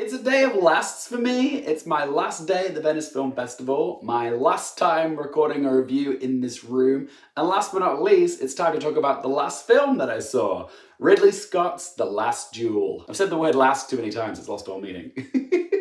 It's a day of lasts for me. It's my last day at the Venice Film Festival, my last time recording a review in this room, and last but not least, it's time to talk about the last film that I saw, Ridley Scott's The Last Duel. I've said the word last too many times, it's lost all meaning.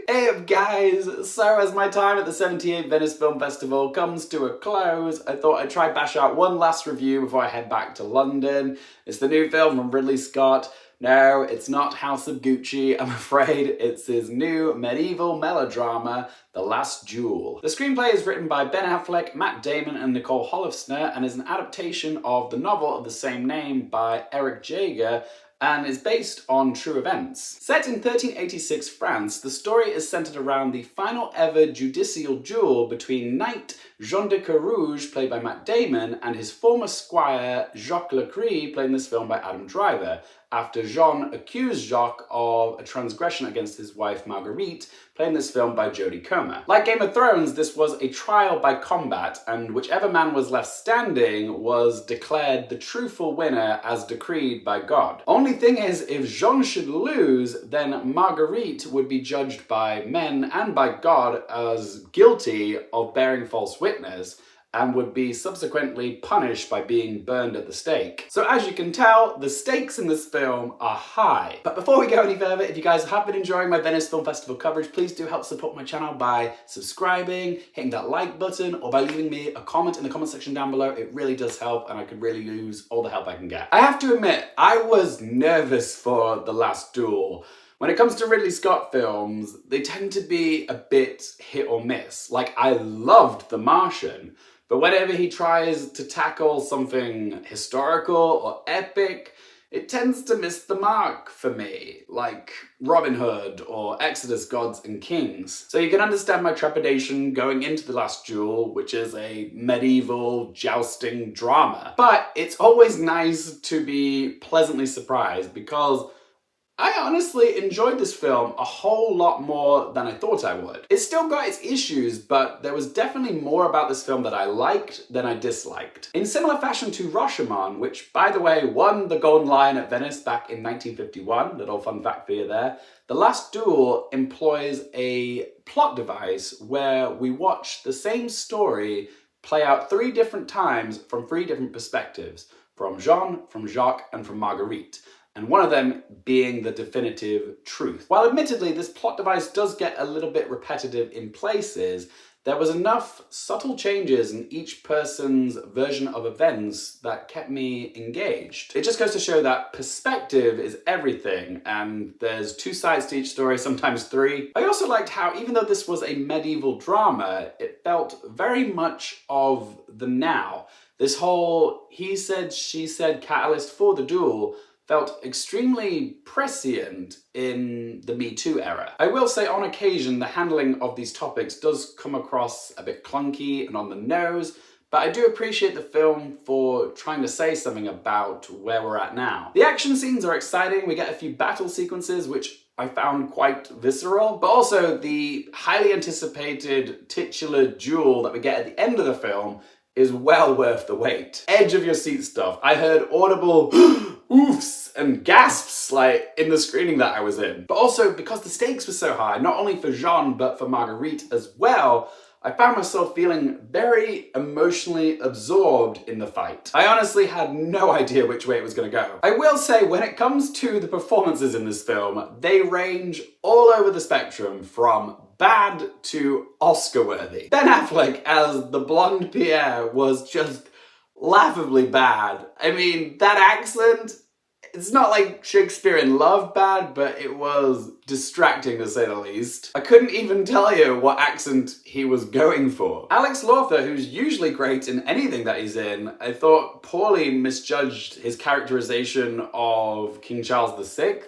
Hey up guys, so as my time at the 78th Venice Film Festival comes to a close, I thought I'd try bash out one last review before I head back to London. It's the new film from Ridley Scott. No, it's not House of Gucci, I'm afraid. It's his new medieval melodrama, The Last Duel. The screenplay is written by Ben Affleck, Matt Damon and Nicole Holofcener and is an adaptation of the novel of the same name by Eric Jager and is based on true events. Set in 1386 France, the story is centered around the final ever judicial duel between Knight Jean de Carouge, played by Matt Damon, and his former squire Jacques Lecris, played in this film by Adam Driver, after Jean accused Jacques of a transgression against his wife Marguerite, played in this film by Jodie Comer. Like Game of Thrones, this was a trial by combat, and whichever man was left standing was declared the truthful winner as decreed by God. Only thing is, if Jean should lose, then Marguerite would be judged by men and by God as guilty of bearing false witness, and would be subsequently punished by being burned at the stake. So as you can tell, the stakes in this film are high. But before we go any further, if you guys have been enjoying my Venice Film Festival coverage, please do help support my channel by subscribing, hitting that like button, or by leaving me a comment in the comment section down below. It really does help, and I could really use all the help I can get. I have to admit, I was nervous for The Last Duel. When it comes to Ridley Scott films, they tend to be a bit hit or miss. Like, I loved The Martian, but whenever he tries to tackle something historical or epic, it tends to miss the mark for me, like Robin Hood or Exodus Gods and Kings. So you can understand my trepidation going into The Last Duel, which is a medieval jousting drama. But it's always nice to be pleasantly surprised because I honestly enjoyed this film a whole lot more than I thought I would. It's still got its issues, but there was definitely more about this film that I liked than I disliked. In similar fashion to Rashomon, which by the way won the Golden Lion at Venice back in 1951, little fun fact for you there, The Last Duel employs a plot device where we watch the same story play out 3 different times from 3 different perspectives, from Jean, from Jacques, and from Marguerite, and one of them being the definitive truth. While admittedly this plot device does get a little bit repetitive in places, there was enough subtle changes in each person's version of events that kept me engaged. It just goes to show that perspective is everything, and there's 2 sides to each story, sometimes 3. I also liked how, even though this was a medieval drama, it felt very much of the now. This whole he said, she said catalyst for the duel felt extremely prescient in the Me Too era. I will say on occasion the handling of these topics does come across a bit clunky and on the nose, but I do appreciate the film for trying to say something about where we're at now. The action scenes are exciting, we get a few battle sequences which I found quite visceral, but also the highly anticipated titular duel that we get at the end of the film is well worth the wait. Edge of your seat stuff. I heard audible oofs and gasps like in the screening that I was in. But also because the stakes were so high, not only for Jean but for Marguerite as well, I found myself feeling very emotionally absorbed in the fight. I honestly had no idea which way it was going to go. I will say when it comes to the performances in this film, they range all over the spectrum from bad to Oscar-worthy. Ben Affleck as the blonde Pierre was just laughably bad. I mean, that accent, it's not like Shakespeare in Love bad, but it was distracting to say the least. I couldn't even tell you what accent he was going for. Alex Lawther, who's usually great in anything that he's in, I thought poorly misjudged his characterization of King Charles VI.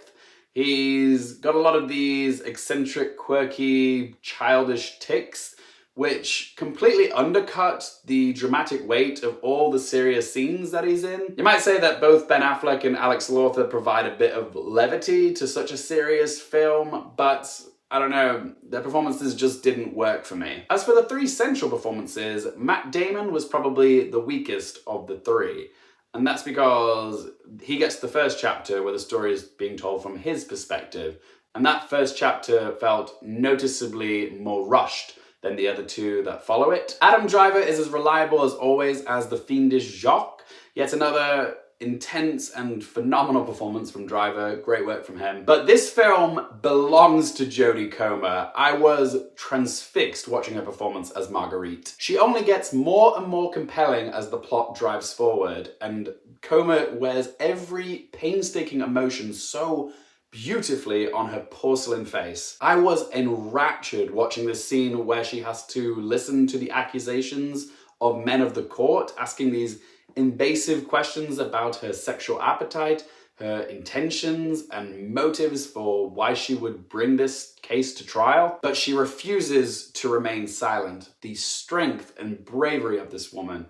He's got a lot of these eccentric, quirky, childish tics, which completely undercut the dramatic weight of all the serious scenes that he's in. You might say that both Ben Affleck and Alex Lawther provide a bit of levity to such a serious film, but I don't know, their performances just didn't work for me. As for the 3 central performances, Matt Damon was probably the weakest of the 3. And that's because he gets the first chapter where the story is being told from his perspective, And that first chapter felt noticeably more rushed than the other two that follow it. Adam Driver is as reliable as always as the fiendish Jacques. Yet another intense and phenomenal performance from Driver. Great work from him. But this film belongs to Jodie Comer. I was transfixed watching her performance as Marguerite. She only gets more and more compelling as the plot drives forward, and Comer wears every painstaking emotion so beautifully on her porcelain face. I was enraptured watching this scene where she has to listen to the accusations of men of the court, asking these invasive questions about her sexual appetite, her intentions and motives for why she would bring this case to trial. But she refuses to remain silent. The strength and bravery of this woman,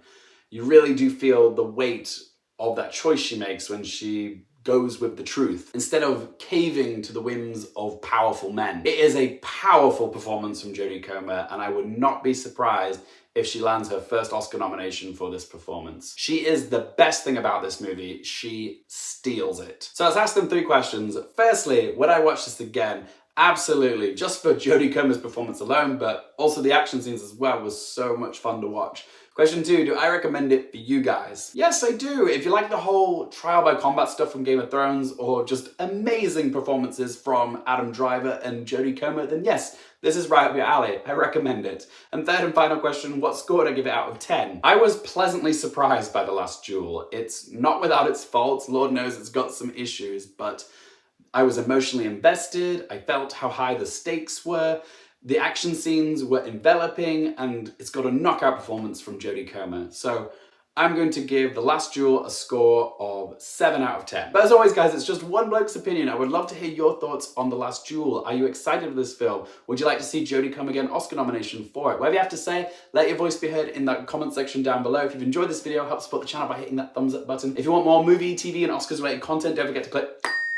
you really do feel the weight of that choice she makes when she goes with the truth, instead of caving to the whims of powerful men. It is a powerful performance from Jodie Comer, and I would not be surprised if she lands her first Oscar nomination for this performance. She is the best thing about this movie. She steals it. So let's ask them 3 questions. Firstly, would I watch this again? Absolutely, just for Jodie Comer's performance alone, but also the action scenes as well was so much fun to watch. Question 2, do I recommend it for you guys? Yes, I do. If you like the whole trial by combat stuff from Game of Thrones, or just amazing performances from Adam Driver and Jodie Comer, then yes, this is right up your alley. I recommend it. And third and final question, what score would I give it out of 10? I was pleasantly surprised by The Last Duel. It's not without its faults. Lord knows it's got some issues, but I was emotionally invested. I felt how high the stakes were. The action scenes were enveloping, and it's got a knockout performance from Jodie Comer. So I'm going to give The Last Duel a score of 7 out of 10. But as always, guys, it's just one bloke's opinion. I would love to hear your thoughts on The Last Duel. Are you excited for this film? Would you like to see Jodie Comer get an Oscar nomination for it? Whatever you have to say, let your voice be heard in the comment section down below. If you've enjoyed this video, help support the channel by hitting that thumbs up button. If you want more movie, TV, and Oscars-related content, don't forget to click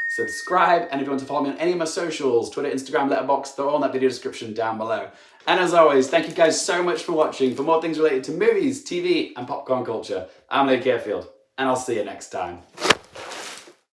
subscribe, and if you want to follow me on any of my socials, Twitter, Instagram, Letterboxd, they're all in that video description down below. And as always, thank you guys so much for watching. For more things related to movies, TV, and popcorn culture, I'm Lee Carefield, and I'll see you next time.